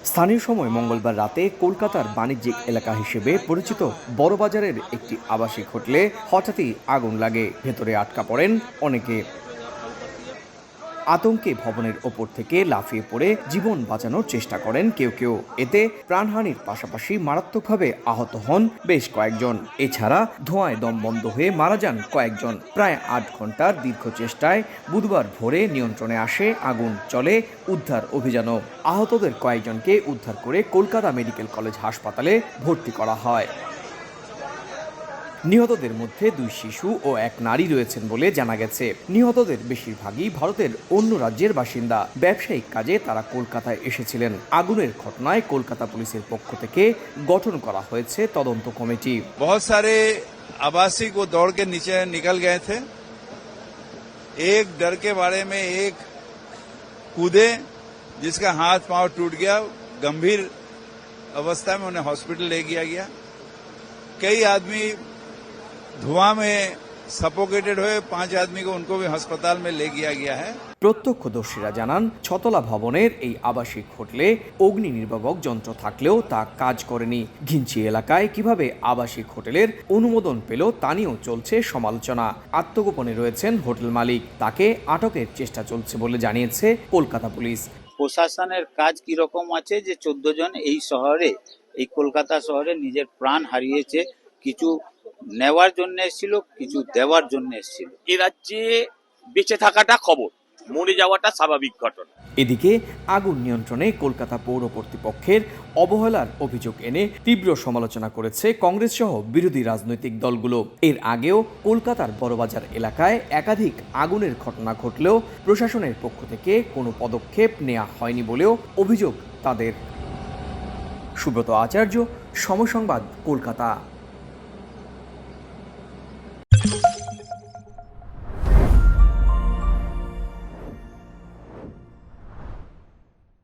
স্থানীয় সময় মঙ্গলবার রাতে কলকাতার বাণিজ্যিক এলাকা হিসেবে পরিচিত বড়বাজারের একটি আবাসিক হোটেলে হঠাৎই আগুন লাগে। ভেতরে আটকা পড়েন অনেকে। আতঙ্কে ভবনের ওপর থেকে লাফিয়ে পড়ে জীবন বাঁচানোর চেষ্টা করেন কেউ কেউ। এতে প্রাণহানির পাশাপাশি মারাত্মকভাবে আহত হন বেশ কয়েকজন। এছাড়া ধোঁয়ায় দম বন্ধ হয়ে মারা যান কয়েকজন। প্রায় ৮ ঘন্টার দীর্ঘ চেষ্টায় বুধবার ভোরে নিয়ন্ত্রণে আসে আগুন। চলে উদ্ধার অভিযানও। আহতদের কয়েকজনকে উদ্ধার করে কলকাতা মেডিকেল কলেজ হাসপাতালে ভর্তি করা হয়। নিহতদের মধ্যে 2 শিশু ও 1 নারী রয়েছেন বলে জানা গেছে। নিহতদের বেশিরভাগই ভারতের অন্য রাজ্যের বাসিন্দা। ব্যবসায়িক কাজে তারা কলকাতায় এসেছিলেন। আগুনের ঘটনায় কলকাতা পুলিশের পক্ষ থেকে গঠন করা হয়েছে তদন্ত কমিটি। बहुत सारे आवासिक वो दौड़ के नीचे निकल गए थे। एक डर के बारे में एक कूदे जिसका हाथ पांव टूट गया। गंभीर अवस्था में उन्हें हॉस्पिटल ले गया गया। कई आदमी धुआं में सफोकेटेड हुए। 5 आदमी को उनको भी अस्पताल में ले गया गया है। প্রত্যক্ষদর্শীরা জানান, ছতলা ভবনের এই আবাসিক হোটেলে অগ্নি নির্বাপক যন্ত্র থাকলেও তা কাজ করেনি। ঘিঞ্চি এলাকায় কিভাবে আবাসিক হোটেলের অনুমোদন পেল তা নিয়েও চলছে সমালোচনা। আত্মগোপনে রয়েছেন হোটেল মালিক। তাকে আটকের চেষ্টা চলছে বলে জানিয়েছে কলকাতা পুলিশ। প্রশাসনের কাজ কিরকম আছে যে 14 জন এই শহরে, এই কলকাতা শহরে নিজের প্রাণ হারিয়েছে। কিছু নেওয়ার জন্য এসেছিল, কিছু দেওয়ার জন্য এসেছিল। এ রাজ্যে বেঁচে থাকাটা খবর, মরে যাওয়াটা স্বাভাবিক ঘটনা। এদিকে আগুন নিয়ন্ত্রণে কলকাতা পৌর কর্তৃপক্ষের অবহেলার অভিযোগ এনে তীব্র সমালোচনা করেছে কংগ্রেস সহ বিরোধী রাজনৈতিক দলগুলো। এর আগেও কলকাতার বড়বাজার এলাকায় একাধিক আগুনের ঘটনা ঘটলেও প্রশাসনের পক্ষ থেকে কোনো পদক্ষেপ নেওয়া হয়নি বলেও অভিযোগ তাদের। সুব্রত আচার্য, সময় সংবাদ, কলকাতা।